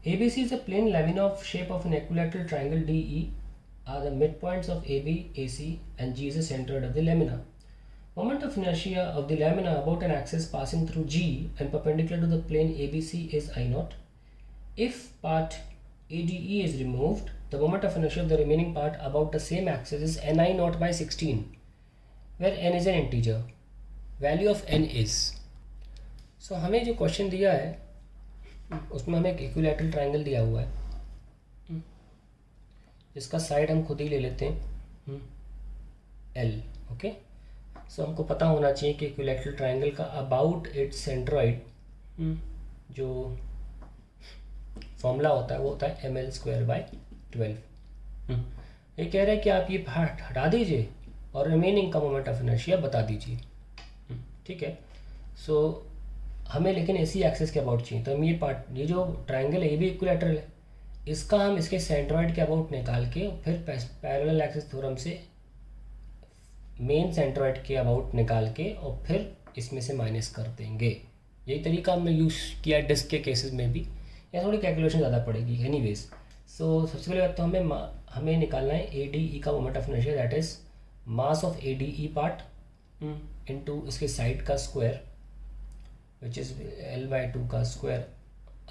ABC is a plane lamina of shape of an equilateral triangle DE are the midpoints of AB, AC and G is the center of the lamina. Moment of inertia of the lamina about an axis passing through G and perpendicular to the plane ABC is I naught. If part ADE is removed, the moment of inertia of the remaining part about the same axis is Ni naught by 16, where n is an integer. Value of n is. So हमें जो question दिया है उसमें हमें एक equilateral triangle दिया हुआ है जिसका साइड हम खुद ही ले लेते हैं L. ओके, सो हमको पता होना चाहिए कि इक्विलैटरल ट्राइंगल का अबाउट इट्स सेंट्रॉइड जो फॉर्मूला होता है वो होता है ml²/12. ये कह रहे हैं कि आप ये हटा दीजिए और रिमेनिंग का मोमेंट ऑफ इनर्शिया बता दीजिए. ठीक है, सो हमें लेकिन इसी एक्सिस के अबाउट चाहिए. तो हम ये जो ट्राइंगल है ये भी इक्विलैटरल है, इसका हम इसके सेंट्रॉइड के अबाउट निकाल के फिर पैरेलल एक्सिस थ्योरम से मेन सेंट्रॉइड के अबाउट निकाल के और फिर इसमें से माइनस कर देंगे. यही तरीका हमने यूज़ किया डिस्क के केसेस में भी. या थोड़ी कैलकुलेशन ज़्यादा पड़ेगी एनीवेज. सो सबसे पहले बात तो हमें निकालना है ADE का moment of inertia, that is mass of ADE part into इसके साइड का स्क्वायर which is L/2 का square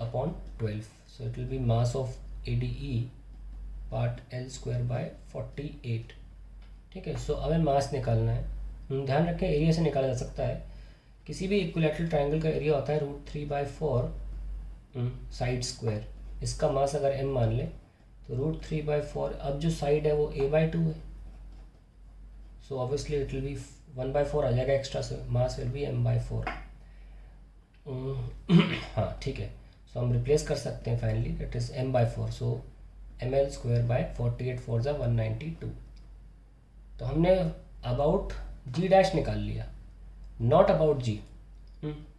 upon 12. So it will be mass of ADE part L²/48. ठीक है, सो हमें मास निकालना है. ध्यान रखें एरिया से निकाला जा सकता है. किसी भी इक्विलैटरल ट्राइंगल का एरिया होता है √3/4 साइड स्क्वायर. इसका मास अगर m मान लें तो √3/4. अब जो साइड है वो A/2 है, so obviously it will be 1/4 आ जाएगा एक्स्ट्रा, से मास विल बी m/4. हाँ ठीक है, सो हम रिप्लेस कर सकते हैं finally, that is m/4. So ml²/48 4 = 192. तो हमने अबाउट G' निकाल लिया, नॉट अबाउट G.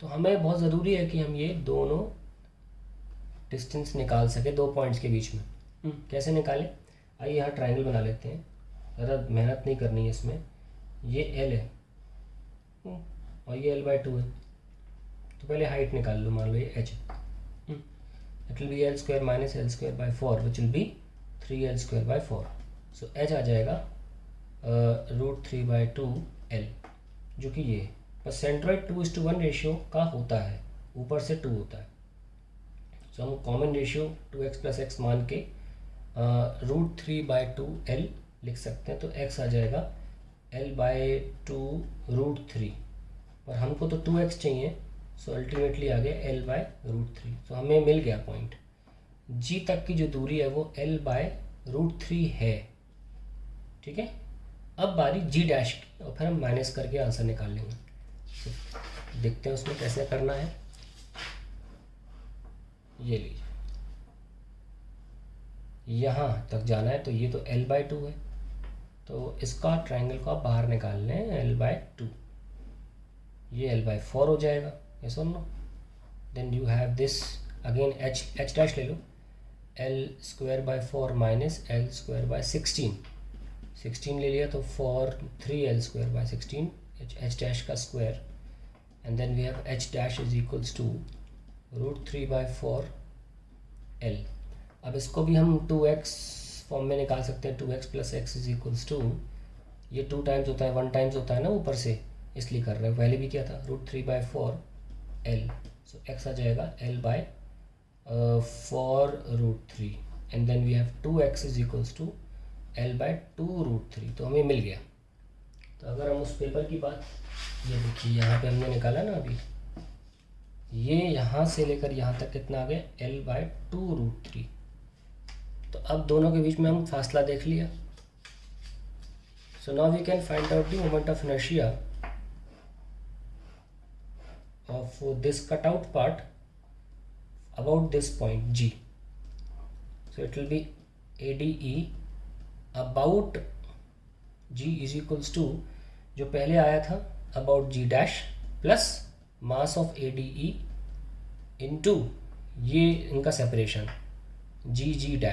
तो हमें बहुत ज़रूरी है कि हम ये दोनों डिस्टेंस निकाल सके दो पॉइंट्स के बीच में. कैसे निकालें? आइए यहाँ ट्राइंगल बना लेते हैं, ज़्यादा मेहनत नहीं करनी है इसमें. ये L है और ये L/2 है. तो पहले हाइट निकाल लो, मान लो ये h. It will be L² - L²/4 which will be 3L²/4. So h आ जाएगा √3/2L, जो कि ये पर सेंट्रॉइड 2:1 रेशियो का होता है, ऊपर से 2 होता है. सो हम कॉमन रेशियो 2x + x मान के √3/2L लिख सकते हैं. तो x आ जाएगा L/2 √3, पर हमको तो 2x चाहिए, सो अल्टीमेटली आ गया L/√3. तो हमें मिल गया पॉइंट. G तक की जो दूरी है वो L/√3 है. ठीक है, अब बारी G' की, और फिर हम माइनस करके आंसर निकाल लेंगे. तो देखते हैं उसमें कैसे करना है. ये लीजिए, यहाँ तक जाना है, तो ये तो L/2 है, तो इसका ट्राइंगल को आप बाहर निकाल लें L/2. ये L/4 हो जाएगा. yes or no? Then you have this again h' ले लो, L²/4 minus L²/16. 16 ले लिया तो 4 3L²/16 h' का square, and then we have h' is equals to √3/4L. अब इसको भी हम 2x फॉर्म में निकाल सकते हैं. 2x + x is equals to, ये 2 टाइम्स होता है, 1 टाइम्स होता है ना ऊपर से, इसलिए कर रहे हैं. पहले भी क्या था, √3/4L. सो x आ जाएगा L/4√3, and then we have 2x is equals to L/2√3. तो हमें मिल गया. तो अगर हम उस पेपर की बात, ये देखिए यहाँ पे हमने निकाला ना अभी, ये यहाँ से लेकर यहाँ तक कितना आ गया, L/2√3. तो अब दोनों के बीच में हम फासला देख लिया. So now we can find out the moment of inertia of this cutout part about this point G. So it will be ADE about G is equals to, जो पहले आया था about G' plus mass of ADE into ये इनका separation G'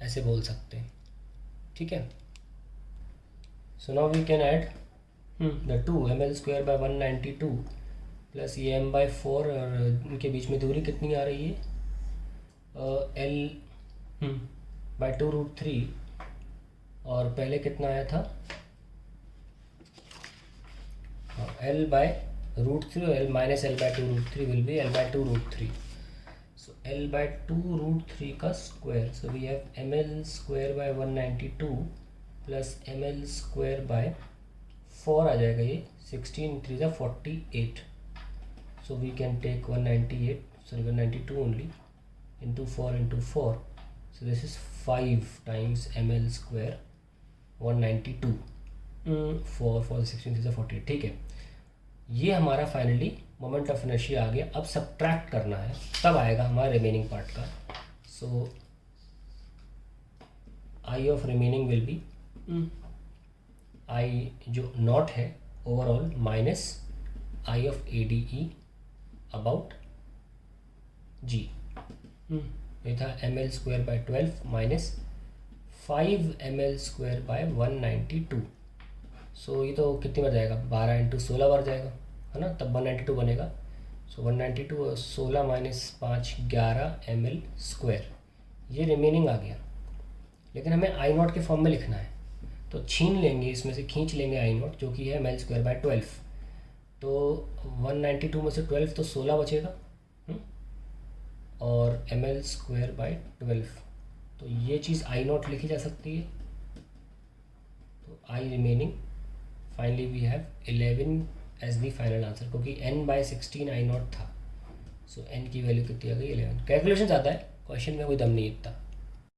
ऐसे बोल सकते हैं. ठीक है, so now we can add the 2 ml²/192 plus ये m/4, और इनके बीच में दूरी कितनी आ रही है, L बाई 2√3 और पहले कितना आया था L बाय √3 और L minus L by 2√3 will be L by 2√3. So L by 2√3 का square, so we have ml square by 192 plus ml square by 4 आ जाएगा ये 16 3 जा 48. So we can take 192 only into 4 into 4. So this is 5 times ml square 192 for 16 3 जा 48. ठीक है, ये हमारा finally moment of inertia आ गया. अब सब्ट्रैक्ट करना है, तब आएगा हमारा रिमेनिंग पार्ट का. So I of remaining will be I जो नॉट है overall minus I of A D E about G. ये था एम एल स्क्वायर बाई 12 माइनस 5 M L square by 192. So ये तो कितनी बार जाएगा, 12 इंटू 16 बार जाएगा है ना, तब 192 बनेगा. सो 192 और 16 माइनस 5 11 एम एल स्क्वायर, ये रिमेनिंग आ गया. लेकिन हमें आई नॉट के फॉर्म में लिखना है, तो छीन लेंगे इसमें से, खींच लेंगे आई नॉट जो कि है एम एल स्क्वायर बाय 12. तो 192 में से 12 तो 16 बचेगा और एम एल स्क्वायर बाय 12, तो ये चीज़ आई नॉट लिखी जा सकती है. तो I remaining finally we have 11 as the final answer, क्योंकि n बाई 16 आई नॉट था. सो n की वैल्यू कितनी आ गई 11. कैलकुलेशन आता है, क्वेश्चन में कोई दम नहीं इतना.